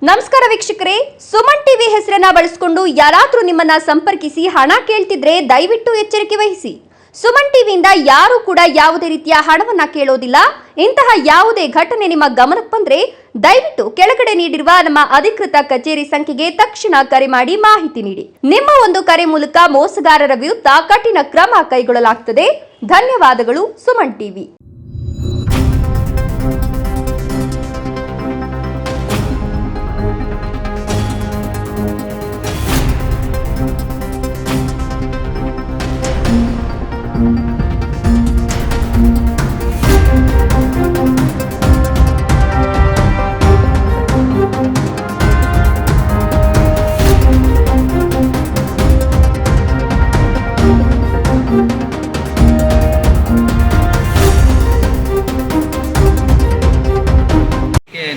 ನಮಸ್ಕಾರ ವೀಕ್ಷಕರೇ, ಸುಮನ್ ಟಿವಿ ಹೆಸರನ್ನ ಬಳಸಿಕೊಂಡು ಯಾರಾದರೂ ನಿಮ್ಮನ್ನ ಸಂಪರ್ಕಿಸಿ ಹಣ ಕೇಳ್ತಿದ್ರೆ ದಯವಿಟ್ಟು ಎಚ್ಚರಿಕೆ ವಹಿಸಿ. ಸುಮನ್ ಟಿವಿಯಿಂದ ಯಾರು ಕೂಡ ಯಾವುದೇ ರೀತಿಯ ಹಣವನ್ನ ಕೇಳೋದಿಲ್ಲ. ಇಂತಹ ಯಾವುದೇ ಘಟನೆ ನಿಮ್ಮ ಗಮನಕ್ಕೆ ಬಂದ್ರೆ ದಯವಿಟ್ಟು ಕೆಳಗಡೆ ನೀಡಿರುವ ನಮ್ಮ ಅಧಿಕೃತ ಕಚೇರಿ ಸಂಖ್ಯೆಗೆ ತಕ್ಷಣ ಕರೆ ಮಾಡಿ ಮಾಹಿತಿ ನೀಡಿ. ನಿಮ್ಮ ಒಂದು ಕರೆ ಮೂಲಕ ಮೋಸಗಾರರ ವಿರುದ್ಧ ಕಠಿಣ ಕ್ರಮ ಕೈಗೊಳ್ಳಲಾಗುತ್ತದೆ. ಧನ್ಯವಾದಗಳು. ಸುಮನ್ ಟಿವಿ.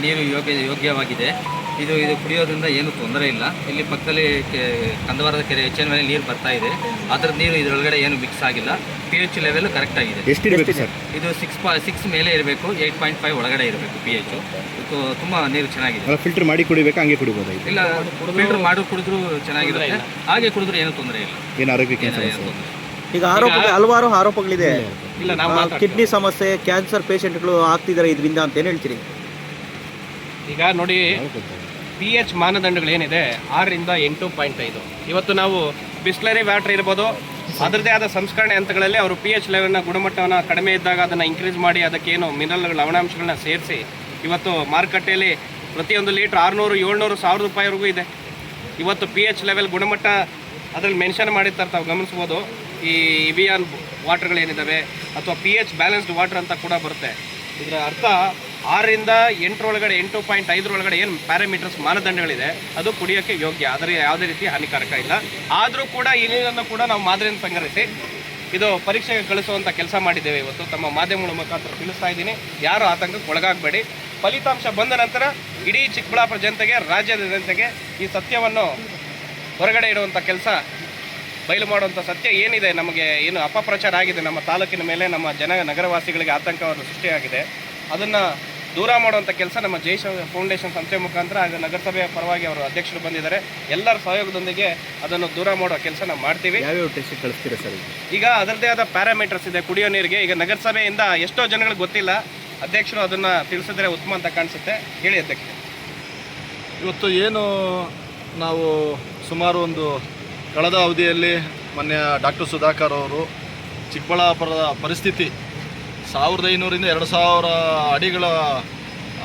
ನೀರು ಯೋಗ್ಯವಾಗಿದೆ. ಇದು ಕುಡಿಯೋದ್ರಿಂದ ಏನೂ ತೊಂದರೆ ಇಲ್ಲ. ಇಲ್ಲಿ ಪಕ್ಕದಲ್ಲಿ ಕಂದವಾರದ ಕೆರೆ ಹೆಚ್ಚಿನ ಮೇಲೆ ನೀರು ಬರ್ತಾ ಇದೆ. ಅದರ ನೀರು ಇದರೊಳಗಡೆ ಏನು ಮಿಕ್ಸ್ ಆಗಿಲ್ಲ. pH ಲೆವೆಲ್ ಕರೆಕ್ಟ್ ಆಗಿದೆ. ಇದು 6 ಮೇಲೆ ಇರಬೇಕು, 8.5 ಒಳಗಡೆ ಇರಬೇಕು pH. ತುಂಬ ನೀರು ಚೆನ್ನಾಗಿದೆ. ಫಿಲ್ಟರ್ ಮಾಡಿ ಕುಡಿಬೇಕಾ, ಹಂಗೆ ಕುಡಿಬೋದಾ? ಇಲ್ಲ, ಫಿಲ್ಟರ್ ಮಾಡಿ ಕುಡಿದ್ರೂ ಚೆನ್ನಾಗಿರುತ್ತೆ. ಹಾಗೆ ಕುಡಿದ್ರೂ ಏನೂ ತೊಂದರೆ ಇಲ್ಲ. ಏನು ಆರೋಗ್ಯಕ್ಕೆ ಈಗ ಹಲವಾರು ಆರೋಪಗಳಿದೆ. ಇಲ್ಲ, ನಾವು ಕಿಡ್ನಿ ಸಮಸ್ಯೆ, ಕ್ಯಾನ್ಸರ್ ಪೇಷಂಟ್ಗಳು ಆಗ್ತಿದ್ದಾರೆ ಇದರಿಂದ ಅಂತ ಏನು ಹೇಳ್ತೀರಿ? ಈಗ ನೋಡಿ, pH ಮಾನದಂಡಗಳೇನಿದೆ 6ರಿಂದ 8.5. ಇವತ್ತು ನಾವು ಬಿಸ್ಲರಿ ವಾಟರ್ ಇರ್ಬೋದು, ಅದರದ್ದೇ ಆದ ಸಂಸ್ಕರಣೆ ಹಂತಗಳಲ್ಲಿ ಅವರು pH ಲೆವೆಲ್ನ ಗುಣಮಟ್ಟವನ್ನು ಕಡಿಮೆ ಇದ್ದಾಗ ಅದನ್ನು ಇಂಕ್ರೀಸ್ ಮಾಡಿ ಅದಕ್ಕೇನು ಮಿನರಲ್ಗಳು ಲವಣಾಂಶಗಳನ್ನ ಸೇರಿಸಿ ಇವತ್ತು ಮಾರುಕಟ್ಟೆಯಲ್ಲಿ ಪ್ರತಿಯೊಂದು ಲೀಟ್ರ್ 600, 700, 1000 ರೂಪಾಯಿವರೆಗೂ ಇದೆ. ಇವತ್ತು pH ಲೆವೆಲ್ ಗುಣಮಟ್ಟ ಅದರಲ್ಲಿ ಮೆನ್ಷನ್ ಮಾಡಿರ್ತಾರೆ, ತಾವು ಗಮನಿಸ್ಬೋದು. ಈ ಇವಿಯಾನ್ ವಾಟರ್ಗಳೇನಿದ್ದಾವೆ ಅಥವಾ pH ಬ್ಯಾಲೆನ್ಸ್ಡ್ ವಾಟರ್ ಅಂತ ಕೂಡ ಬರುತ್ತೆ. ಇದರ ಅರ್ಥ 6ರಿಂದ 8 ಒಳಗಡೆ, 8.5 ಒಳಗಡೆ ಏನು ಪ್ಯಾರಾಮೀಟರ್ಸ್ ಮಾನದಂಡಗಳಿದೆ ಅದು ಕುಡಿಯೋಕ್ಕೆ ಯೋಗ್ಯ. ಅದರ ಯಾವುದೇ ರೀತಿ ಹಾನಿಕಾರಕ ಇಲ್ಲ. ಆದರೂ ಕೂಡ ಈ ನೀರನ್ನು ಕೂಡ ನಾವು ಮಾದರಿಯನ್ನು ಸಂಗ್ರಹಿಸಿ ಇದು ಪರೀಕ್ಷೆಗೆ ಕಳಿಸುವಂಥ ಕೆಲಸ ಮಾಡಿದ್ದೇವೆ. ಇವತ್ತು ತಮ್ಮ ಮಾಧ್ಯಮಗಳ ಮುಖಾಂತರ ತಿಳಿಸ್ತಾ ಇದ್ದೀನಿ. ಯಾರು ಆತಂಕಕ್ಕೆ ಒಳಗಾಗಬೇಡಿ. ಫಲಿತಾಂಶ ಬಂದ ನಂತರ ಇಡೀ ಚಿಕ್ಕಬಳ್ಳಾಪುರ ಜನತೆಗೆ, ರಾಜ್ಯದ ಜನತೆಗೆ ಈ ಸತ್ಯವನ್ನು ಹೊರಗಡೆ ಇಡುವಂಥ ಕೆಲಸ, ಬಯಲು ಮಾಡುವಂಥ ಸತ್ಯ ಏನಿದೆ, ನಮಗೆ ಏನು ಅಪಪ್ರಚಾರ ಆಗಿದೆ ನಮ್ಮ ತಾಲೂಕಿನ ಮೇಲೆ, ನಮ್ಮ ನಗರವಾಸಿಗಳಿಗೆ ಆತಂಕವನ್ನು ಸೃಷ್ಟಿಯಾಗಿದೆ, ಅದನ್ನು ದೂರ ಮಾಡುವಂಥ ಕೆಲಸ ನಮ್ಮ ಜೈಶ ಫೌಂಡೇಶನ್ ಸಂಸ್ಥೆ ಮುಖಾಂತರ ಹಾಗೂ ನಗರಸಭೆಯ ಪರವಾಗಿ ಅವರು ಅಧ್ಯಕ್ಷರು ಬಂದಿದ್ದಾರೆ. ಎಲ್ಲರ ಸಹಯೋಗದೊಂದಿಗೆ ಅದನ್ನು ದೂರ ಮಾಡೋ ಕೆಲಸ ನಾವು ಮಾಡ್ತೀವಿ. ಯಾವ್ಯಾವ ಟೆಸ್ಟ್ ಕಳಿಸ್ತೀರಾ ಸರ್? ಈಗ ಅದರದ್ದೇ ಆದ ಪ್ಯಾರಾಮೀಟರ್ಸ್ ಇದೆ ಕುಡಿಯೋ ನೀರಿಗೆ. ಈಗ ನಗರಸಭೆಯಿಂದ ಎಷ್ಟೋ ಜನಗಳಿಗೆ ಗೊತ್ತಿಲ್ಲ, ಅಧ್ಯಕ್ಷರು ಅದನ್ನು ತಿಳಿಸಿದ್ರೆ ಉತ್ತಮ ಅಂತ ಕಾಣಿಸುತ್ತೆ. ಹೇಳಿ ಅಧ್ಯಕ್ಷ. ಇವತ್ತು ಏನು ನಾವು ಸುಮಾರು ಕಳೆದ ಅವಧಿಯಲ್ಲಿ ಮೊನ್ನೆ ಡಾಕ್ಟರ್ ಸುಧಾಕರ್ ಅವರು ಚಿಕ್ಕಬಳ್ಳಾಪುರದ ಪರಿಸ್ಥಿತಿ 1500ರಿಂದ 2000 ಅಡಿಗಳ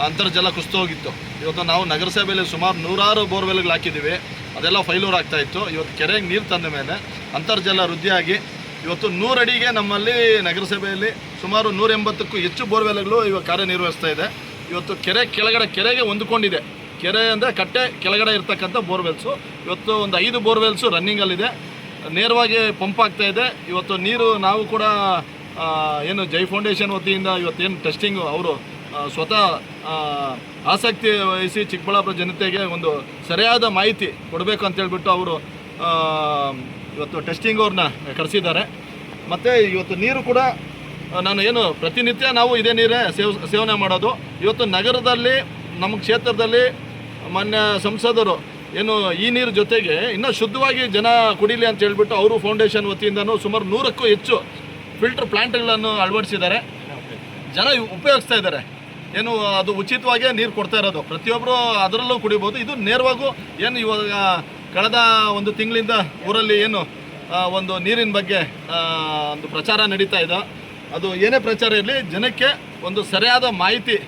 ಅಂತರ್ಜಲ ಕುಸಿತೋಗಿತ್ತು. ಇವತ್ತು ನಾವು ನಗರಸಭೆಯಲ್ಲಿ ಸುಮಾರು 100 ಬೋರ್ವೆಲ್ಗಳು ಹಾಕಿದ್ದೀವಿ. ಅದೆಲ್ಲ ಫೈಲೂರ್ ಆಗ್ತಾಯಿತ್ತು. ಇವತ್ತು ಕೆರೆಗೆ ನೀರು ತಂದ ಮೇಲೆ ಅಂತರ್ಜಲ ವೃದ್ಧಿಯಾಗಿ ಇವತ್ತು 100 ಅಡಿಗೆ ನಮ್ಮಲ್ಲಿ ನಗರಸಭೆಯಲ್ಲಿ ಸುಮಾರು 180ಕ್ಕೂ ಹೆಚ್ಚು ಬೋರ್ವೆಲ್ಗಳು ಇವಾಗ ಕಾರ್ಯನಿರ್ವಹಿಸ್ತಾ ಇದೆ. ಇವತ್ತು ಕೆರೆಗೆ ಹೊಂದ್ಕೊಂಡಿದೆ. ಕೆರೆ ಅಂದರೆ ಕಟ್ಟೆ ಕೆಳಗಡೆ ಇರ್ತಕ್ಕಂಥ ಬೋರ್ವೆಲ್ಸು ಇವತ್ತು 5 ಬೋರ್ವೆಲ್ಸು ರನ್ನಿಂಗಲ್ಲಿದೆ, ನೇರವಾಗಿ ಪಂಪ್ ಆಗ್ತಾಯಿದೆ. ಇವತ್ತು ನೀರು ನಾವು ಕೂಡ ಏನು ಜೈ ಫೌಂಡೇಶನ್ ವತಿಯಿಂದ ಇವತ್ತೇನು ಟೆಸ್ಟಿಂಗು ಅವರು ಸ್ವತಃ ಆಸಕ್ತಿ ವಹಿಸಿ ಚಿಕ್ಕಬಳ್ಳಾಪುರ ಜನತೆಗೆ ಸರಿಯಾದ ಮಾಹಿತಿ ಕೊಡಬೇಕು ಅಂತೇಳ್ಬಿಟ್ಟು ಅವರು ಇವತ್ತು ಟೆಸ್ಟಿಂಗ್ ಅವ್ರನ್ನ ಕರೆಸಿದ್ದಾರೆ. ಮತ್ತು ಇವತ್ತು ನೀರು ಕೂಡ ನಾನು ಪ್ರತಿನಿತ್ಯ ನಾವು ಇದೇ ನೀರೇ ಸೇವನೆ ಮಾಡೋದು. ಇವತ್ತು ನಗರದಲ್ಲಿ ನಮ್ಮ ಕ್ಷೇತ್ರದಲ್ಲಿ ಮಾನ್ಯ ಸಂಸದರು ಈ ನೀರು ಜೊತೆಗೆ ಇನ್ನೂ ಶುದ್ಧವಾಗಿ ಜನ ಕುಡೀಲಿ ಅಂತ ಹೇಳ್ಬಿಟ್ಟು ಅವರು ಫೌಂಡೇಶನ್ ವತಿಯಿಂದನೂ ಸುಮಾರು 100ಕ್ಕೂ ಹೆಚ್ಚು ಫಿಲ್ಟರ್ ಪ್ಲ್ಯಾಂಟ್ಗಳನ್ನು ಅಳವಡಿಸಿದ್ದಾರೆ. ಜನ ಉಪಯೋಗಿಸ್ತಾ ಇದ್ದಾರೆ. ಅದು ಉಚಿತವಾಗಿ ನೀರು ಕೊಡ್ತಾ ಇರೋದು, ಪ್ರತಿಯೊಬ್ಬರು ಅದರಲ್ಲೂ ಕುಡಿಬೋದು. ಇದು ನೇರವಾಗೂ ಇವಾಗ ಕಳೆದ 1 ತಿಂಗಳಿಂದ ಊರಲ್ಲಿ ನೀರಿನ ಬಗ್ಗೆ ಪ್ರಚಾರ ನಡೀತಾ ಇದೆ. ಅದು ಏನೇ ಪ್ರಚಾರ ಇರಲಿ, ಜನಕ್ಕೆ ಸರಿಯಾದ ಮಾಹಿತಿ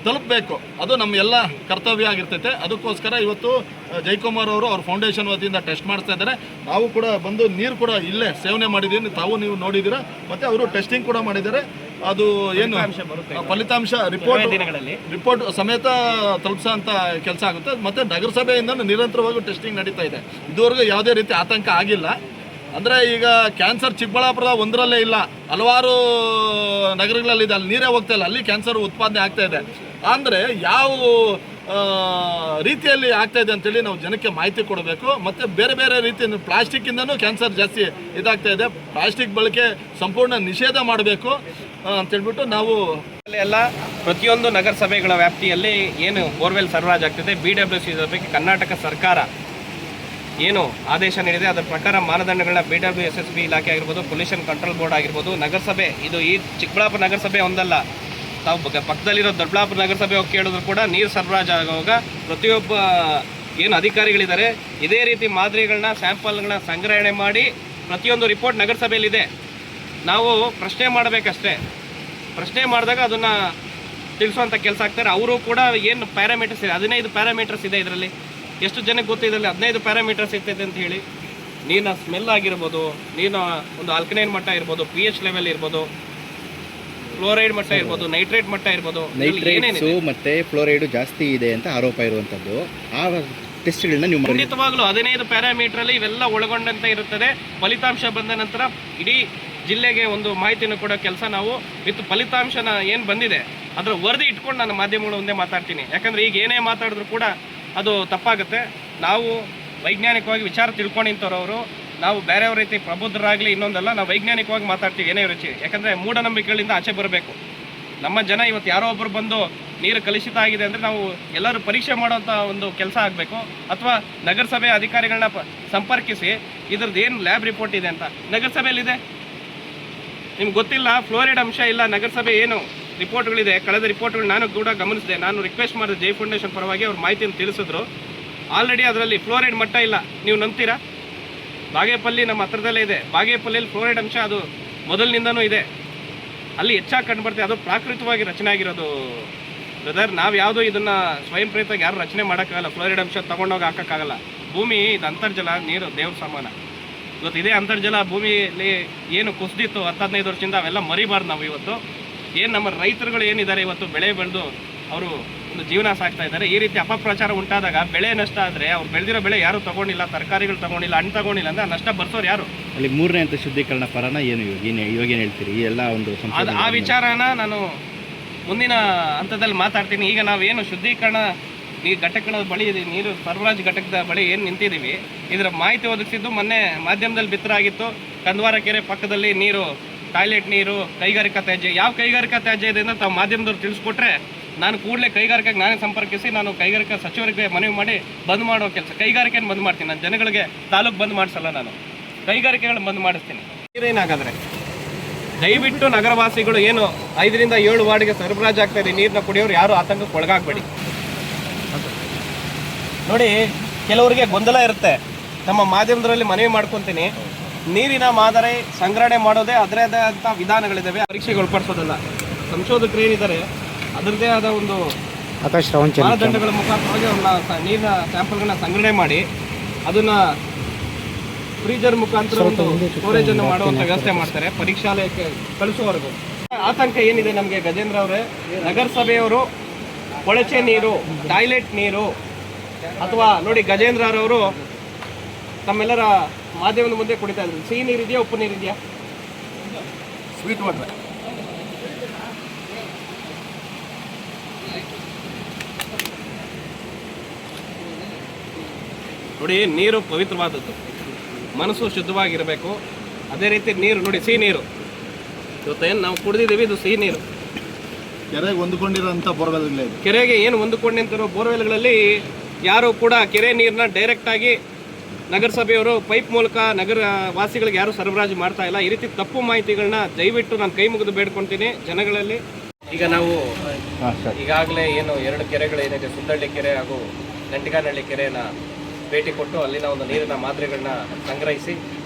ತಲುಪಬೇಕು. ಅದು ನಮ್ಮ ಎಲ್ಲ ಕರ್ತವ್ಯ ಆಗಿರ್ತೈತೆ. ಅದಕ್ಕೋಸ್ಕರ ಇವತ್ತು ಜಯಕುಮಾರ್ ಅವರು ಅವ್ರ ಫೌಂಡೇಶನ್ ವತಿಯಿಂದ ಟೆಸ್ಟ್ ಮಾಡಿಸ್ತಾ ಇದ್ದಾರೆ. ನಾವು ಕೂಡ ಬಂದು ನೀರು ಕೂಡ ಇಲ್ಲೇ ಸೇವನೆ ಮಾಡಿದ್ದೀವಿ, ನೀವು ನೋಡಿದ್ದೀರಾ. ಮತ್ತು ಅವರು ಟೆಸ್ಟಿಂಗ್ ಕೂಡ ಮಾಡಿದ್ದಾರೆ. ಅದು ಫಲಿತಾಂಶ ರಿಪೋರ್ಟ್ ಸಮೇತ ತಲುಪಿಸೋಂಥ ಕೆಲಸ ಆಗುತ್ತೆ. ಮತ್ತು ನಗರಸಭೆಯಿಂದ ನಿರಂತರವಾಗಿ ಟೆಸ್ಟಿಂಗ್ ನಡೀತಾ ಇದೆ. ಇದುವರೆಗೂ ಯಾವುದೇ ರೀತಿ ಆತಂಕ ಆಗಿಲ್ಲ. ಅಂದರೆ ಈಗ ಕ್ಯಾನ್ಸರ್ ಚಿಕ್ಕಬಳ್ಳಾಪುರ ಒಂದರಲ್ಲೇ ಇಲ್ಲ, ಹಲವಾರು ನಗರಗಳಲ್ಲಿದೆ. ಅಲ್ಲಿ ನೀರೇ ಹೋಗ್ತಾ ಇಲ್ಲ, ಅಲ್ಲಿ ಕ್ಯಾನ್ಸರ್ ಉತ್ಪಾದನೆ ಆಗ್ತಾ ಇದೆ. ಅಂದರೆ ಯಾವ ರೀತಿಯಲ್ಲಿ ಆಗ್ತಾಯಿದೆ ಅಂತೇಳಿ ನಾವು ಜನಕ್ಕೆ ಮಾಹಿತಿ ಕೊಡಬೇಕು. ಮತ್ತು ಬೇರೆ ಬೇರೆ ರೀತಿ ಪ್ಲಾಸ್ಟಿಕ್ಕಿಂದನೂ ಕ್ಯಾನ್ಸರ್ ಜಾಸ್ತಿ ಇದಾಗ್ತಾಯಿದೆ. ಪ್ಲಾಸ್ಟಿಕ್ ಬಳಕೆ ಸಂಪೂರ್ಣ ನಿಷೇಧ ಮಾಡಬೇಕು. ಅಂತೇಳ್ಬಿಟ್ಟು ನಾವು ಎಲ್ಲ ಪ್ರತಿಯೊಂದು ನಗರಸಭೆಗಳ ವ್ಯಾಪ್ತಿಯಲ್ಲಿ ಏನು ಬೋರ್ವೆಲ್ ಸರಬರಾಜು ಆಗ್ತಿದೆ, BWC ಬಗ್ಗೆ ಕರ್ನಾಟಕ ಸರ್ಕಾರ ಏನು ಆದೇಶ ನೀಡಿದೆ ಅದರ ಪ್ರಕಾರ ಮಾನದಂಡಗಳನ್ನ BWSSB ಇಲಾಖೆ ಆಗಿರ್ಬೋದು, ಪೊಲ್ಯೂಷನ್ ಕಂಟ್ರೋಲ್ ಬೋರ್ಡ್ ಆಗಿರ್ಬೋದು, ನಗರಸಭೆ ಇದು ಈ ಚಿಕ್ಕಬಳ್ಳಾಪುರ ನಗರಸಭೆ ಒಂದಲ್ಲ, ತಾವು ಪಕ್ಕದಲ್ಲಿರೋ ದೊಡ್ಡಬಳ್ಳಾಪುರ ನಗರಸಭೆ ಹೋಗಿ ಕೇಳಿದ್ರು ಕೂಡ ನೀರು ಸರಬರಾಜು ಆಗುವಾಗ ಪ್ರತಿಯೊಬ್ಬ ಏನು ಅಧಿಕಾರಿಗಳಿದ್ದಾರೆ ಇದೇ ರೀತಿ ಮಾದರಿಗಳನ್ನ ಸ್ಯಾಂಪಲ್ಗಳನ್ನ ಸಂಗ್ರಹಣೆ ಮಾಡಿ ಪ್ರತಿಯೊಂದು ರಿಪೋರ್ಟ್ ನಗರಸಭೆಯಲ್ಲಿದೆ. ನಾವು ಪ್ರಶ್ನೆ ಮಾಡಬೇಕಷ್ಟೇ. ಪ್ರಶ್ನೆ ಮಾಡಿದಾಗ ಅದನ್ನು ತಿಳಿಸುವಂಥ ಕೆಲಸ ಆಗ್ತಾರೆ. ಅವರು ಕೂಡ ಏನು ಪ್ಯಾರಾಮೀಟರ್ಸ್ ಇದೆ, 15 ಪ್ಯಾರಾಮೀಟರ್ಸ್ ಇದೆ ಇದರಲ್ಲಿ. ಎಷ್ಟು ಜನಕ್ಕೆ ಗೊತ್ತು ಇದರಲ್ಲಿ 15 ಪ್ಯಾರಾಮೀಟರ್ಸ್ ಇರ್ತೈತೆ ಅಂತ ಹೇಳಿ? ನೀರಿನ ಸ್ಮೆಲ್ ಆಗಿರ್ಬೋದು, ನೀರಿನ ಒಂದು ಆಲ್ಕಲೈನ್ ಮಟ್ಟ ಇರ್ಬೋದು, pH ಲೆವೆಲ್ ಇರ್ಬೋದು, ಫ್ಲೋರೈಡ್ ಮಟ್ಟ ಇರ್ಬೋದು, ನೈಟ್ರೇಟ್ ಮಟ್ಟ ಇರ್ಬೋದು, ನೈಟ್ರೇಟ್ಸು ಮತ್ತೆ ಫ್ಲೋರೈಡ್ ಜಾಸ್ತಿ ಇದೆ ಅಂತ ಆರೋಪ ಇರುವಂಥದ್ದು. ಆ ಟೆಸ್ಟ್ಗಳನ್ನ ನೀವು ಖಂಡಿತವಾಗ್ಲೂ 15 ಪ್ಯಾರಾಮೀಟರಲ್ಲಿ ಇವೆಲ್ಲ ಒಳಗೊಂಡಂತೆ ಇರುತ್ತದೆ. ಫಲಿತಾಂಶ ಬಂದ ನಂತರ ಇಡೀ ಜಿಲ್ಲೆಗೆ ಒಂದು ಮಾಹಿತಿಯನ್ನು ಕೊಡೋ ಕೆಲಸ ನಾವು ವಿತ್ ಫಲಿತಾಂಶನ ಏನು ಬಂದಿದೆ ಅದರ ವರದಿ ಇಟ್ಕೊಂಡು ನಾನು ಮಾಧ್ಯಮಗಳ ಮುಂದೆ ಮಾತಾಡ್ತೀನಿ. ಯಾಕಂದರೆ ಈಗ ಏನೇ ಮಾತಾಡಿದ್ರು ಕೂಡ ಅದು ತಪ್ಪಾಗುತ್ತೆ. ನಾವು ವೈಜ್ಞಾನಿಕವಾಗಿ ವಿಚಾರ ತಿಳ್ಕೊಂಡಿಂಥವ್ರವರು, ನಾವು ಬೇರೆಯವ್ರ ರೀತಿ ಪ್ರಬುದ್ಧರಾಗಲಿ ಇನ್ನೊಂದಲ್ಲ, ನಾವು ವೈಜ್ಞಾನಿಕವಾಗಿ ಮಾತಾಡ್ತೀವಿ ಏನೇ ರುಚಿ. ಯಾಕಂದರೆ ಮೂಢನಂಬಿಕೆಗಳಿಂದ ಆಚೆ ಬರಬೇಕು. ನಮ್ಮ ಜನ ಇವತ್ತು ಯಾರೋ ಒಬ್ಬರು ಬಂದು ನೀರು ಕಲುಷಿತ ಆಗಿದೆ ಅಂದರೆ ನಾವು ಎಲ್ಲರೂ ಪರೀಕ್ಷೆ ಮಾಡೋಂಥ ಒಂದು ಕೆಲಸ ಆಗಬೇಕು. ಅಥವಾ ನಗರಸಭೆ ಅಧಿಕಾರಿಗಳನ್ನ ಸಂಪರ್ಕಿಸಿ ಇದ್ರದ್ದು ಏನು ಲ್ಯಾಬ್ ರಿಪೋರ್ಟ್ ಇದೆ ಅಂತ ನಗರಸಭೆಯಲ್ಲಿದೆ. ನಿಮ್ಗೆ ಗೊತ್ತಿಲ್ಲ, ಫ್ಲೋರೈಡ್ ಅಂಶ ಇಲ್ಲ, ನಗರಸಭೆ ಏನು ರಿಪೋರ್ಟ್ಗಳಿದೆ, ಕಳೆದ ರಿಪೋರ್ಟ್ಗಳು ನಾನು ಕೂಡ ಗಮನಿಸಿದೆ. ನಾನು ರಿಕ್ವೆಸ್ಟ್ ಮಾಡಿದೆ ಜೈ ಫೌಂಡೇಶನ್ ಪರವಾಗಿ, ಅವ್ರ ಮಾಹಿತಿಯನ್ನು ತಿಳಿಸಿದ್ರು. ಆಲ್ರೆಡಿ ಅದರಲ್ಲಿ ಫ್ಲೋರೈಡ್ ಮಟ್ಟ ಇಲ್ಲ. ನೀವು ನಂಬ್ತೀರಾ? ಬಾಗೇಪಲ್ಲಿ ನಮ್ಮ ಹತ್ರದಲ್ಲೇ ಇದೆ. ಬಾಗೇಪಲ್ಲಿಯಲ್ಲಿ ಫ್ಲೋರೈಡ್ ಅಂಶ ಅದು ಮೊದಲಿನಿಂದನೂ ಇದೆ, ಅಲ್ಲಿ ಹೆಚ್ಚಾಗಿ ಕಂಡುಬರ್ತದೆ. ಅದು ಪ್ರಾಕೃತಿಕವಾಗಿ ರಚನೆ ಆಗಿರೋದು ಬ್ರದರ್. ನಾವು ಯಾವುದೋ ಇದನ್ನು ಸ್ವಯಂ ಪ್ರೇರಿತವಾಗಿ ಯಾರು ರಚನೆ ಮಾಡೋಕ್ಕಾಗಲ್ಲ. ಫ್ಲೋರೈಡ್ ಅಂಶ ತೊಗೊಂಡೋಗಿ ಹಾಕೋಕ್ಕಾಗಲ್ಲ. ಭೂಮಿ ಇದು ಅಂತರ್ಜಲ, ನೀರು ದೇವ್ರ ಸಮಾನ. ಇವತ್ತು ಇದೇ ಅಂತರ್ಜಲ ಭೂಮಿಯಲ್ಲಿ ಏನು ಕುಸಿದಿತ್ತು 10-15 ವರ್ಷದಿಂದ ಅವೆಲ್ಲ ಮರಿಬಾರ್ದು. ನಾವು ಇವತ್ತು ಏನು ನಮ್ಮ ರೈತರುಗಳು ಏನಿದ್ದಾರೆ ಇವತ್ತು ಬೆಳೆ ಬೆಳೆದು ಅವರು ಒಂದು ಜೀವನ ಸಾಕ್ತಾ ಇದ್ದಾರೆ. ಈ ರೀತಿ ಅಪಪ್ರಚಾರ ಉಂಟಾದಾಗ ಬೆಳೆ ನಷ್ಟ ಆದರೆ ಅವ್ರು ಬೆಳೆದಿರೋ ಬೆಳೆ ಯಾರು ತೊಗೊಂಡಿಲ್ಲ, ತರಕಾರಿಗಳು ತೊಗೊಂಡಿಲ್ಲ, ಹಣ್ಣು ತೊಗೊಂಡಿಲ್ಲ ಅಂದರೆ ನಷ್ಟ ಬರ್ಸೋರು ಯಾರು? ಅಲ್ಲಿ 3ನೇ ಹಂತ ಶುದ್ಧೀಕರಣ ಪರನ ಏನು ಇವಾಗೇನು ಹೇಳ್ತೀರಿ? ಈ ಎಲ್ಲ ಒಂದು ಆ ವಿಚಾರನ ನಾನು ಮುಂದಿನ ಹಂತದಲ್ಲಿ ಮಾತಾಡ್ತೀನಿ. ಈಗ ನಾವೇನು ಶುದ್ಧೀಕರಣ ಈ ಘಟಕದ ಬಳಿ ನೀರು ಸರಬರಾಜು ಘಟಕದ ಬಳಿ ಏನು ನಿಂತಿದ್ದೀವಿ, ಇದರ ಮಾಹಿತಿ ಒದಗಿಸಿದ್ದು ಮೊನ್ನೆ ಮಾಧ್ಯಮದಲ್ಲಿ ಬಿತ್ತರಾಗಿತ್ತು. ಕಂದವಾರ ಕೆರೆ ಪಕ್ಕದಲ್ಲಿ ನೀರು, ಟಾಯ್ಲೆಟ್ ನೀರು, ಕೈಗಾರಿಕಾ ತ್ಯಾಜ್ಯ. ಯಾವ ಕೈಗಾರಿಕಾ ತ್ಯಾಜ್ಯ ಇದೆ ಅಂತ ತಾವು ಮಾಧ್ಯಮದವ್ರು ತಿಳಿಸ್ಕೊಟ್ರೆ ನಾನು ಕೂಡಲೇ ಕೈಗಾರಿಕೆಗೆ ನಾನೇ ಸಂಪರ್ಕಿಸಿ ನಾನು ಕೈಗಾರಿಕಾ ಸಚಿವರಿಗೆ ಮನವಿ ಮಾಡಿ ಬಂದ್ ಮಾಡೋ ಕೆಲಸ. ಕೈಗಾರಿಕೆಯನ್ನು ಬಂದ್ ಮಾಡ್ತೀನಿ ನಾನು, ಜನಗಳಿಗೆ ತಾಲೂಕು ಬಂದ್ ಮಾಡಿಸಲ್ಲ, ನಾನು ಕೈಗಾರಿಕೆಗಳನ್ನ ಬಂದ್ ಮಾಡಿಸ್ತೀನಿ. ನೀರೇನಾಗಾದ್ರೆ ದಯವಿಟ್ಟು ನಗರವಾಸಿಗಳು ಏನು 5ರಿಂದ 7 ವಾರ್ಡ್ಗೆ ಸರಬರಾಜು ಆಗ್ತಾ ಇದೆ ನೀರನ್ನ ಕುಡಿಯೋರು ಯಾರು ಆತಂಕಕ್ಕೆ ಒಳಗಾಗಬೇಡಿ. ನೋಡಿ, ಕೆಲವರಿಗೆ ಗೊಂದಲ ಇರುತ್ತೆ. ನಮ್ಮ ಮಾಧ್ಯಮದಲ್ಲಿ ಮನವಿ ಮಾಡ್ಕೊತೀನಿ, ನೀರಿನ ಮಾದರಿ ಸಂಗ್ರಹಣೆ ಮಾಡೋದೇ ಅದರದೇ ಆದಂಥ ವಿಧಾನಗಳಿದ್ದಾವೆ. ಪರೀಕ್ಷೆಗೆ ಒಳಪಡಿಸೋದಲ್ಲ. ಸಂಶೋಧಕರು ಏನಿದ್ದಾರೆ ಅದರದ್ದೇ ಆದ ಒಂದು ಮಾನದಂಡಗಳ ಮುಖಾಂತರವಾಗಿ ಅವ್ರನ್ನ ನೀರಿನ ಸ್ಯಾಂಪಲ್ಗಳನ್ನ ಸಂಗ್ರಹಣೆ ಮಾಡಿ ಅದನ್ನು ಫ್ರೀಜರ್ ಮುಖಾಂತರ ಒಂದು ಸ್ಟೋರೇಜನ್ನು ಮಾಡುವಂಥ ವ್ಯವಸ್ಥೆ ಮಾಡ್ತಾರೆ ಪರೀಕ್ಷಾಲಯಕ್ಕೆ ಕಳಿಸುವವರೆಗೂ. ಆತಂಕ ಏನಿದೆ ನಮಗೆ ಗಜೇಂದ್ರ ಅವರೇ, ನಗರಸಭೆಯವರು ಕೊಳಚೆ ನೀರು, ಟಾಯ್ಲೆಟ್ ನೀರು ಅಥವಾ ನೋಡಿ ಗಜೇಂದ್ರ ಅವರವರು ತಮ್ಮೆಲ್ಲರ ಮಾಧ್ಯಮದ ಮುಂದೆ ಕುಡಿತಾ ಇದ್ರು. ಸಿಹಿ ನೀರಿದೆಯಾ, ಉಪ್ಪು ನೀರಿದೆಯಾ? Sweet water. ನೋಡಿ, ನೀರು ಪವಿತ್ರವಾದದ್ದು, ಮನಸ್ಸು ಶುದ್ಧವಾಗಿರಬೇಕು. ಅದೇ ರೀತಿ ನೀರು ನೋಡಿ, ಸಿಹಿ ನೀರು ಇವತ್ತೇನು ನಾವು ಕುಡಿದಿದ್ದೀವಿ, ಇದು ಸಿಹಿ ನೀರು. ಕೆರೆಗೆ ಹೊಂದಿಕೊಂಡಿರೋಂಥ ಬೋರ್ವೆಲ್ ಇದೆ. ಕೆರೆಗೆ ಏನು ಹೊಂದಿಕೊಂಡಿರೋ ಬೋರ್ವೆಲ್ಗಳಲ್ಲಿ ಯಾರು ಕೂಡ ಕೆರೆ ನೀರನ್ನ ಡೈರೆಕ್ಟಾಗಿ ನಗರಸಭೆಯವರು ಪೈಪ್ ಮೂಲಕ ನಗರ ವಾಸಿಗಳಿಗೆ ಯಾರು ಸರಬರಾಜು ಮಾಡ್ತಾ ಇಲ್ಲ. ಈ ರೀತಿ ತಪ್ಪು ಮಾಹಿತಿಗಳನ್ನ ದಯವಿಟ್ಟು ನಾನು ಕೈ ಮುಗಿದು ಬೇಡ್ಕೊತೀನಿ ಜನಗಳಲ್ಲಿ. ಈಗ ನಾವು ಈಗಾಗಲೇ ಏನು 2 ಕೆರೆಗಳೇನಿದೆ, ಸುಂದಳ್ಳಿ ಕೆರೆ ಹಾಗೂ ಗಂಟಿಗಾನಹಳ್ಳಿ ಕೆರೆನ ಭೇಟಿ ಕೊಟ್ಟು ಅಲ್ಲಿನ ಒಂದು ನೀರಿನ ಮಾದರಿಗಳನ್ನ ಸಂಗ್ರಹಿಸಿ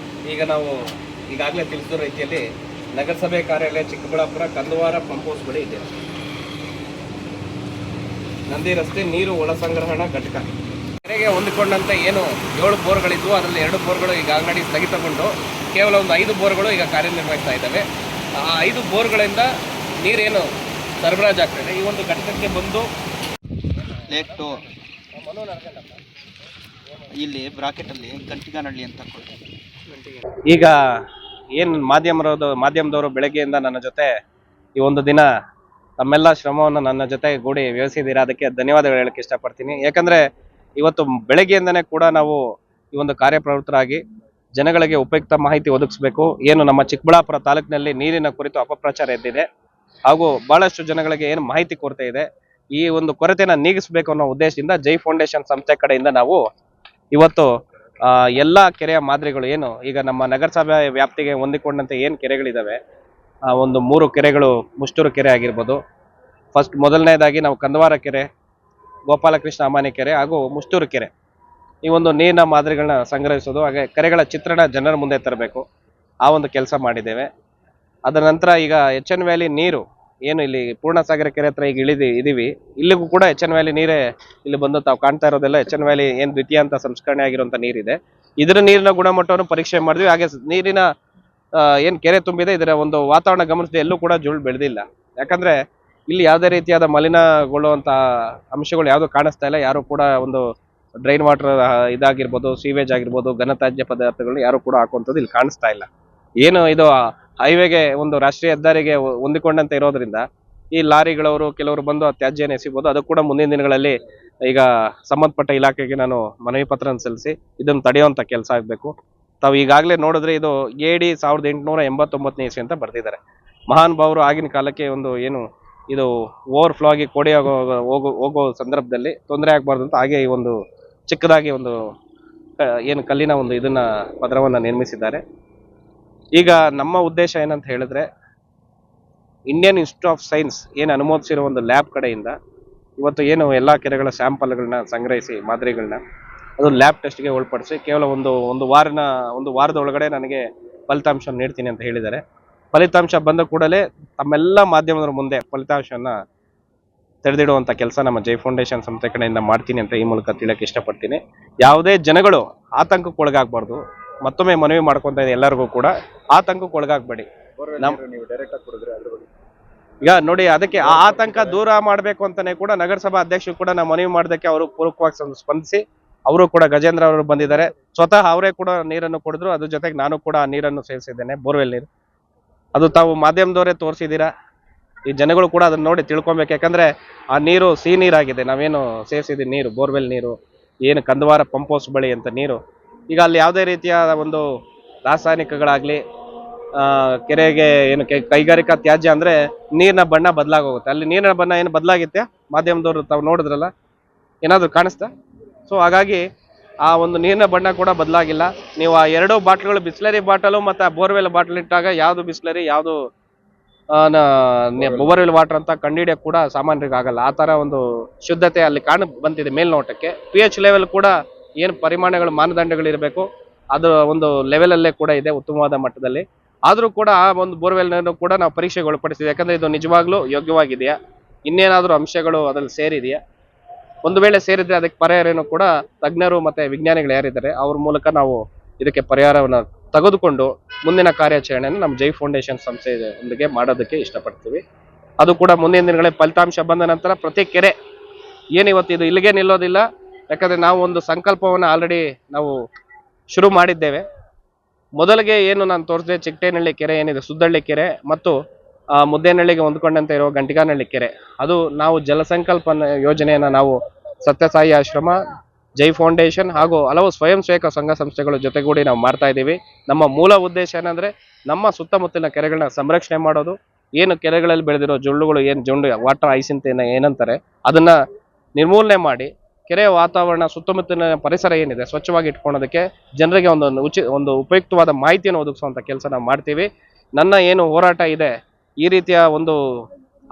ಈಗ ನಾವು ಈಗಾಗಲೇ ತಿಳಿಸಿದ ರೀತಿಯಲ್ಲಿ ನಗರಸಭೆ ಕಾರ್ಯಾಲಯ ಚಿಕ್ಕಬಳ್ಳಾಪುರ ಕಂದವಾರ ಪಂಪ್ ಹೌಸ್ ಬಳಿ ಇದೆ. ನಂದಿ ರಸ್ತೆ ನೀರು ಒಳ ಸಂಗ್ರಹಣಾ ಘಟಕ. ಕೆರೆಗೆ ಹೊಂದಿಕೊಂಡಂತೆ ಏನು 7 ಬೋರ್ಗಳಿದ್ವು, ಅದರಲ್ಲಿ 2 ಬೋರ್ಗಳು ಈಗ ಅಂಗಡಿ ಸ್ಥಗಿತಗೊಂಡು ಕೇವಲ ಒಂದು 5 ಬೋರ್ಗಳು ಈಗ ಕಾರ್ಯನಿರ್ವಹಿಸ್ತಾ ಇದ್ದಾವೆ. ಆ 5 ಬೋರ್ಗಳಿಂದ ನೀರೇನು ಸರಬರಾಜು ಆಗ್ತಾಯಿದೆ. ಈ ಒಂದು ಘಟಕಕ್ಕೆ ಬಂದು ಲೇಕ್ ಟು ಇಲ್ಲಿ ಬ್ರಾಕೆಟಲ್ಲಿ ಗಂಟಿಗಾನಹಳ್ಳಿ ಅಂತ ಈಗ ಏನು ಮಾಧ್ಯಮದವರು ಬೆಳಗ್ಗೆಯಿಂದ ನನ್ನ ಜೊತೆ ಈ ಒಂದು ದಿನ ತಮ್ಮೆಲ್ಲ ಶ್ರಮವನ್ನು ನನ್ನ ಜೊತೆ ಗೂಡಿ ವ್ಯವಹರಿಸಿದ್ದೀರಾ, ಅದಕ್ಕೆ ಧನ್ಯವಾದಗಳು ಹೇಳಕ್ಕೆ ಇಷ್ಟಪಡ್ತೀನಿ. ಯಾಕಂದರೆ ಇವತ್ತು ಬೆಳಗ್ಗೆಯಿಂದನೇ ಕೂಡ ನಾವು ಈ ಒಂದು ಕಾರ್ಯಪ್ರವೃತ್ತರಾಗಿ ಜನಗಳಿಗೆ ಉಪಯುಕ್ತ ಮಾಹಿತಿ ಒದಗಿಸಬೇಕು. ಏನು ನಮ್ಮ ಚಿಕ್ಕಬಳ್ಳಾಪುರ ತಾಲೂಕಿನಲ್ಲಿ ನೀರಿನ ಕುರಿತು ಅಪಪ್ರಚಾರ ಎದ್ದಿದೆ, ಹಾಗೂ ಬಹಳಷ್ಟು ಜನಗಳಿಗೆ ಏನು ಮಾಹಿತಿ ಕೊರತೆ ಇದೆ, ಈ ಒಂದು ಕೊರತೆನ ನೀಗಿಸಬೇಕು ಅನ್ನೋ ಉದ್ದೇಶದಿಂದ ಜೈ ಫೌಂಡೇಶನ್ ಸಂಸ್ಥೆ ಕಡೆಯಿಂದ ನಾವು ಇವತ್ತು ಎಲ್ಲ ಕೆರೆಯ ಮಾದರಿಗಳು ಏನು ಈಗ ನಮ್ಮ ನಗರಸಭೆ ವ್ಯಾಪ್ತಿಗೆ ಹೊಂದಿಕೊಂಡಂತೆ ಏನು ಕೆರೆಗಳಿದಾವೆ, ಒಂದು 3 ಕೆರೆಗಳು, ಮುಷ್ಟೂರು ಕೆರೆ ಆಗಿರ್ಬೋದು, ಫಸ್ಟ್ ಮೊದಲನೇದಾಗಿ ನಾವು ಕಂದವಾರ ಕೆರೆ, ಗೋಪಾಲಕೃಷ್ಣ ಅಮಾನಿ ಕೆರೆ ಹಾಗೂ ಮುಷ್ಟೂರು ಕೆರೆ, ಈ ಒಂದು ನೀರಿನ ಮಾದರಿಗಳನ್ನ ಸಂಗ್ರಹಿಸೋದು, ಹಾಗೆ ಕೆರೆಗಳ ಚಿತ್ರಣ ಜನರ ಮುಂದೆ ತರಬೇಕು, ಆ ಒಂದು ಕೆಲಸ ಮಾಡಿದ್ದೇವೆ. ಅದರ ನಂತರ ಈಗ HN ವ್ಯಾಲಿ ನೀರು ಏನು ಇಲ್ಲಿ ಪೂರ್ಣಸಾಗರ ಕೆರೆ ಹತ್ರ ಈಗ ಇದೀವಿ, ಇಲ್ಲಿಗೂ ಕೂಡ HN ವ್ಯಾಲಿ ನೀರೇ ಇಲ್ಲಿ ಬಂದು ತಾವು ಕಾಣ್ತಾ ಇರೋದೆಲ್ಲ HN ವ್ಯಾಲಿ ಏನು ದ್ವಿತೀಯ ಅಂತ ಸಂಸ್ಕರಣೆ ಆಗಿರುವಂತ ನೀರಿದೆ. ಇದರ ನೀರಿನ ಗುಣಮಟ್ಟವನ್ನು ಪರೀಕ್ಷೆ ಮಾಡಿದ್ವಿ. ಹಾಗೆ ನೀರಿನ ಏನು ಕೆರೆ ತುಂಬಿದೆ ಇದರ ಒಂದು ವಾತಾವರಣ ಗಮನಿಸಿದೆ, ಎಲ್ಲೂ ಕೂಡ ಜುಳು ಬೆಳೆದಿಲ್ಲ. ಯಾಕಂದ್ರೆ ಇಲ್ಲಿ ಯಾವುದೇ ರೀತಿಯಾದ ಮಲಿನಗೊಳ್ಳುವಂತ ಅಂಶಗಳು ಯಾವುದು ಕಾಣಿಸ್ತಾ ಇಲ್ಲ. ಯಾರು ಕೂಡ ಒಂದು ಡ್ರೈನ್ ವಾಟರ್ ಇದಾಗಿರ್ಬೋದು, ಸೀವೇಜ್ ಆಗಿರ್ಬೋದು, ಘನತ್ಯಾಜ್ಯ ಪದಾರ್ಥಗಳು ಯಾರು ಕೂಡ ಹಾಕುವಂಥದ್ದು ಇಲ್ಲಿ ಕಾಣಿಸ್ತಾ ಇಲ್ಲ. ಏನು ಇದು ಹೈವೇಗೆ ಒಂದು ರಾಷ್ಟ್ರೀಯ ಹೆದ್ದಾರಿಗೆ ಹೊಂದಿಕೊಂಡಂತೆ ಇರೋದ್ರಿಂದ ಈ ಲಾರಿಗಳವರು ಕೆಲವರು ಬಂದು ಆ ತ್ಯಾಜ್ಯನ ಎಸಿಬಹುದು. ಅದು ಕೂಡ ಮುಂದಿನ ದಿನಗಳಲ್ಲಿ ಈಗ ಸಂಬಂಧಪಟ್ಟ ಇಲಾಖೆಗೆ ನಾನು ಮನವಿ ಪತ್ರ ಸಲ್ಲಿಸಿ ಇದನ್ನು ತಡೆಯುವಂತ ಕೆಲಸ ಆಗಬೇಕು. ತಾವು ಈಗಾಗಲೇ ನೋಡಿದ್ರೆ ಇದು AD 1889 ಇಸ್ವಿ ಅಂತ ಬರ್ತಿದ್ದಾರೆ. ಮಹಾನ್ ಭಾವರು ಆಗಿನ ಕಾಲಕ್ಕೆ ಒಂದು ಏನು ಇದು ಓವರ್ಫ್ಲೋ ಆಗಿ ಕೋಡಿ ಹೋಗೋ ಸಂದರ್ಭದಲ್ಲಿ ತೊಂದರೆ ಆಗಬಾರ್ದು ಅಂತ ಹಾಗೆ ಈ ಒಂದು ಚಿಕ್ಕದಾಗಿ ಒಂದು ಏನು ಕಲ್ಲಿನ ಒಂದು ಇದನ್ನ ಪದರವನ್ನು ನಿರ್ಮಿಸಿದ್ದಾರೆ. ಈಗ ನಮ್ಮ ಉದ್ದೇಶ ಏನಂತ ಹೇಳಿದ್ರೆ, ಇಂಡಿಯನ್ ಇನ್ಸ್ಟಿಟ್ಯೂಟ್ ಆಫ್ ಸೈನ್ಸ್ ಏನು ಅನುಮೋದಿಸಿರೋ ಒಂದು ಲ್ಯಾಬ್ ಕಡೆಯಿಂದ ಇವತ್ತು ಏನು ಎಲ್ಲ ಕೆರೆಗಳ ಸ್ಯಾಂಪಲ್ಗಳನ್ನ ಸಂಗ್ರಹಿಸಿ ಮಾದರಿಗಳನ್ನ ಅದು ಲ್ಯಾಬ್ ಟೆಸ್ಟ್ಗೆ ಒಳಪಡಿಸಿ ಕೇವಲ ಒಂದು ವಾರದ ಒಳಗಡೆ ನನಗೆ ಫಲಿತಾಂಶ ನೀಡ್ತೀನಿ ಅಂತ ಹೇಳಿದ್ದಾರೆ. ಫಲಿತಾಂಶ ಬಂದ ಕೂಡಲೇ ತಮ್ಮೆಲ್ಲ ಮಾಧ್ಯಮದವರ ಮುಂದೆ ಫಲಿತಾಂಶವನ್ನ ತೆರೆದಿಡುವಂತ ಕೆಲಸ ನಮ್ಮ ಜೈ ಫೌಂಡೇಶನ್ ಸಂಸ್ಥೆ ಕಡೆಯಿಂದ ಮಾಡ್ತೀನಿ ಅಂತ ಈ ಮೂಲಕ ತಿಳಿಯಕ್ಕೆ ಇಷ್ಟಪಡ್ತೀನಿ. ಯಾವುದೇ ಜನಗಳು ಆತಂಕಕ್ಕೆ ಒಳಗಾಗಬಾರ್ದು. ಮತ್ತೊಮ್ಮೆ ಮನವಿ ಮಾಡ್ಕೊಂತ ಇದೆ ಎಲ್ಲರಿಗೂ ಕೂಡ ಆತಂಕಕ್ಕೆ ಒಳಗಾಗಬೇಡಿ. ಈಗ ನೋಡಿ, ಅದಕ್ಕೆ ಆ ಆತಂಕ ದೂರ ಮಾಡಬೇಕು ಅಂತಾನೆ ಕೂಡ ನಗರಸಭಾ ಅಧ್ಯಕ್ಷರು ಕೂಡ ನಾವು ಮನವಿ ಮಾಡೋದಕ್ಕೆ ಅವರು ಪೂರಕವಾಗಿ ಸ್ಪಂದಿಸಿ ಅವರು ಕೂಡ ಗಜೇಂದ್ರ ಅವರು ಬಂದಿದ್ದಾರೆ. ಸ್ವತಃ ಅವರೇ ಕೂಡ ನೀರನ್ನು ಕೊಡಿದ್ರು. ಅದ್ರ ಜೊತೆಗೆ ನಾನು ಕೂಡ ಆ ನೀರನ್ನು ಸೇರಿಸಿದ್ದೇನೆ, ಬೋರ್ವೆಲ್ ನೀರು. ಅದು ತಾವು ಮಾಧ್ಯಮದವರೇ ತೋರಿಸಿದ್ದೀರಾ. ಈ ಜನಗಳು ಕೂಡ ಅದನ್ನ ನೋಡಿ ತಿಳ್ಕೊಬೇಕು. ಯಾಕಂದ್ರೆ ಆ ನೀರು ಸಿಹಿ ನೀರಾಗಿದೆ. ನಾವೇನು ಸೇರಿಸಿದೀವಿ ನೀರು, ಬೋರ್ವೆಲ್ ನೀರು, ಏನು ಕಂದವಾರ ಪಂಪ್ ಹೌಸ್ ಬಳಿ ಅಂತ ನೀರು. ಈಗ ಅಲ್ಲಿ ಯಾವುದೇ ರೀತಿಯ ಒಂದು ರಾಸಾಯನಿಕಗಳಾಗ್ಲಿ, ಕೆರೆಗೆ ಏನು ಕೈಗಾರಿಕಾ ತ್ಯಾಜ್ಯ ಅಂದ್ರೆ ನೀರಿನ ಬಣ್ಣ ಬದಲಾಗೋಗುತ್ತೆ. ಅಲ್ಲಿ ನೀರಿನ ಬಣ್ಣ ಏನು ಬದಲಾಗಿತ್ತೆ ಮಾಧ್ಯಮದವರು ತಾವು ನೋಡಿದ್ರಲ್ಲ, ಏನಾದ್ರು ಕಾಣಿಸ್ತಾ? ಸೊ ಹಾಗಾಗಿ ಆ ಒಂದು ನೀರಿನ ಬಣ್ಣ ಕೂಡ ಬದಲಾಗಿಲ್ಲ. ನೀವು ಆ 2 ಬಾಟ್ಲ್ಗಳು, ಬಿಸ್ಲರಿ ಬಾಟಲು ಮತ್ತು ಆ ಬೋರ್ವೆಲ್ ಬಾಟಲ್ ಇಟ್ಟಾಗ ಯಾವುದು ಬಿಸ್ಲರಿ ಯಾವುದು ಬೋರ್ವೆಲ್ ವಾಟರ್ ಅಂತ ಕಂಡುಹಿಡಿಯಕ್ಕೆ ಕೂಡ ಸಾಮಾನ್ಯರಿಗೆ ಆಗಲ್ಲ. ಆ ಥರ ಒಂದು ಶುದ್ಧತೆ ಅಲ್ಲಿ ಬಂದಿದೆ ಮೇಲ್ನೋಟಕ್ಕೆ. pH ಲೆವೆಲ್ ಕೂಡ ಏನು ಪರಿಮಾಣಗಳು ಮಾನದಂಡಗಳಿರಬೇಕು ಅದು ಒಂದು ಲೆವೆಲಲ್ಲೇ ಕೂಡ ಇದೆ, ಉತ್ತಮವಾದ ಮಟ್ಟದಲ್ಲಿ. ಆದರೂ ಕೂಡ ಆ ಒಂದು ಬೋರ್ವೆಲ್ ನೀರನ್ನು ಕೂಡ ನಾವು ಪರೀಕ್ಷೆಗೆ ಒಳಪಡಿಸಿದ್ವಿ. ಯಾಕಂದ್ರೆ ಇದು ನಿಜವಾಗ್ಲೂ ಯೋಗ್ಯವಾಗಿದೆಯಾ, ಇನ್ನೇನಾದರೂ ಅಂಶಗಳು ಅದ್ರಲ್ಲಿ ಸೇರಿದೆಯಾ, ಒಂದು ವೇಳೆ ಸೇರಿದ್ರೆ ಅದಕ್ಕೆ ಪರಿಹಾರವನ್ನು ಕೂಡ ತಜ್ಞರು ಮತ್ತೆ ವಿಜ್ಞಾನಿಗಳು ಯಾರಿದ್ದಾರೆ ಅವ್ರ ಮೂಲಕ ನಾವು ಇದಕ್ಕೆ ಪರಿಹಾರವನ್ನು ತೆಗೆದುಕೊಂಡು ಮುಂದಿನ ಕಾರ್ಯಾಚರಣೆಯನ್ನು ನಮ್ಮ ಜೈ ಫೌಂಡೇಶನ್ ಸಂಸ್ಥೆಯೊಂದಿಗೆ ಮಾಡೋದಕ್ಕೆ ಇಷ್ಟಪಡ್ತೀವಿ. ಅದು ಕೂಡ ಮುಂದಿನ ದಿನಗಳಲ್ಲಿ ಫಲಿತಾಂಶ ಬಂದ ನಂತರ ಪ್ರತಿ ಕೆರೆ ಏನಿವತ್ತು ಇದು ಇಲ್ಲಿಗೆ ನಿಲ್ಲೋದಿಲ್ಲ. ಯಾಕಂದ್ರೆ ನಾವು ಒಂದು ಸಂಕಲ್ಪವನ್ನು ಆಲ್ರೆಡಿ ನಾವು ಶುರು ಮಾಡಿದ್ದೇವೆ. ಮೊದಲಿಗೆ ಏನು ನಾನು ತೋರಿಸಿದೆ, ಚಿಕ್ಕಟೇನಹಳ್ಳಿ ಕೆರೆ ಏನಿದೆ, ಸುದ್ದಳ್ಳಿ ಕೆರೆ ಮತ್ತು ಮುದ್ದೇನಹಳ್ಳಿಗೆ ಹೊಂದ್ಕೊಂಡಂತೆ ಇರೋ ಗಂಟಿಗಾನಹಳ್ಳಿ ಕೆರೆ, ಅದು ನಾವು ಜಲಸಂಕಲ್ಪ ಯೋಜನೆಯನ್ನು ನಾವು ಸತ್ಯಸಾಯಿ ಆಶ್ರಮ, ಜೈ ಫೌಂಡೇಶನ್ ಹಾಗೂ ಹಲವು ಸ್ವಯಂ ಸೇವಕ ಸಂಘ ಸಂಸ್ಥೆಗಳ ಜೊತೆಗೂಡಿ ನಾವು ಮಾಡ್ತಾ ಇದ್ದೀವಿ. ನಮ್ಮ ಮೂಲ ಉದ್ದೇಶ ಏನಂದ್ರೆ ನಮ್ಮ ಸುತ್ತಮುತ್ತಲಿನ ಕೆರೆಗಳನ್ನ ಸಂರಕ್ಷಣೆ ಮಾಡೋದು. ಏನು ಕೆರೆಗಳಲ್ಲಿ ಬೆಳೆದಿರೋ ಜೊಳ್ಳುಗಳು, ಏನು ಜೊಂಡು ವಾಟರ್ ಐಸಿಂತ ಏನಂತಾರೆ, ಅದನ್ನ ನಿರ್ಮೂಲನೆ ಮಾಡಿ ಕೆರೆಯ ವಾತಾವರಣ, ಸುತ್ತಮುತ್ತಲಿನ ಪರಿಸರ ಏನಿದೆ ಸ್ವಚ್ಛವಾಗಿ ಇಟ್ಕೊಳ್ಳೋದಕ್ಕೆ ಜನರಿಗೆ ಒಂದು ಉಪಯುಕ್ತವಾದ ಮಾಹಿತಿಯನ್ನು ಒದಗಿಸುವಂತ ಕೆಲಸ ನಾವು ಮಾಡ್ತೀವಿ. ನನ್ನ ಏನು ಹೋರಾಟ ಇದೆ ಈ ರೀತಿಯ ಒಂದು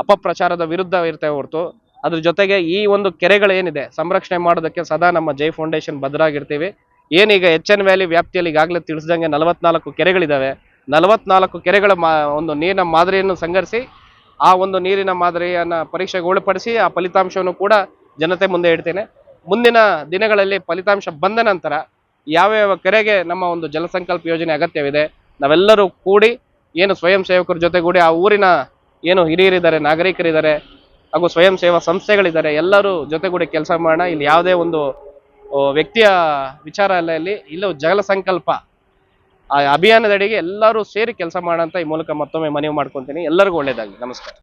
ಅಪಪ್ರಚಾರದ ವಿರುದ್ಧ ಇರ್ತೇವೆ ಹೊರತು ಅದ್ರ ಜೊತೆಗೆ ಈ ಒಂದು ಕೆರೆಗಳೇನಿದೆ ಸಂರಕ್ಷಣೆ ಮಾಡೋದಕ್ಕೆ ಸದಾ ನಮ್ಮ ಜೈ ಫೌಂಡೇಶನ್ ಬದ್ಧರಾಗಿರ್ತೀವಿ. ಏನೀಗ HN ವ್ಯಾಲಿ ವ್ಯಾಪ್ತಿಯಲ್ಲಿ ಈಗಾಗಲೇ ತಿಳಿಸಿದಂಗೆ 44 ಕೆರೆಗಳಿದ್ದಾವೆ. 44 ಕೆರೆಗಳ ಒಂದು ನೀರಿನ ಮಾದರಿಯನ್ನು ಸಂಗ್ರಹಿಸಿ ಆ ಒಂದು ನೀರಿನ ಮಾದರಿಯನ್ನು ಪರೀಕ್ಷೆಗೆ ಒಳಪಡಿಸಿ ಆ ಫಲಿತಾಂಶವನ್ನು ಕೂಡ ಜನತೆ ಮುಂದೆ ಇಡ್ತೇನೆ. ಮುಂದಿನ ದಿನಗಳಲ್ಲಿ ಫಲಿತಾಂಶ ಬಂದ ನಂತರ ಯಾವ್ಯಾವ ಕೆರೆಗೆ ನಮ್ಮ ಒಂದು ಜಲಸಂಕಲ್ಪ ಯೋಜನೆ ಅಗತ್ಯವಿದೆ ನಾವೆಲ್ಲರೂ ಕೂಡಿ ಏನು ಸ್ವಯಂ ಸೇವಕರ ಜೊತೆಗೂಡಿ ಆ ಊರಿನ ಏನು ಹಿರಿಯರಿದ್ದಾರೆ, ನಾಗರಿಕರಿದ್ದಾರೆ ಹಾಗೂ ಸ್ವಯಂ ಸೇವಾ ಸಂಸ್ಥೆಗಳಿದ್ದಾರೆ, ಎಲ್ಲರೂ ಜೊತೆಗೂಡಿ ಕೆಲಸ ಮಾಡೋಣ. ಇಲ್ಲಿ ಯಾವುದೇ ಒಂದು ವ್ಯಕ್ತಿಯ ವಿಚಾರ ಅಲ್ಲ, ಇಲ್ಲಿ ಜಲ ಸಂಕಲ್ಪ ಆ ಅಭಿಯಾನದಡಿಗೆ ಎಲ್ಲರೂ ಸೇರಿ ಕೆಲಸ ಮಾಡೋಣ ಅಂತ ಈ ಮೂಲಕ ಮತ್ತೊಮ್ಮೆ ಮನವಿ ಮಾಡ್ಕೊತೀನಿ. ಎಲ್ಲರಿಗೂ ಒಳ್ಳೆಯದಾಗಲಿ. ನಮಸ್ಕಾರ.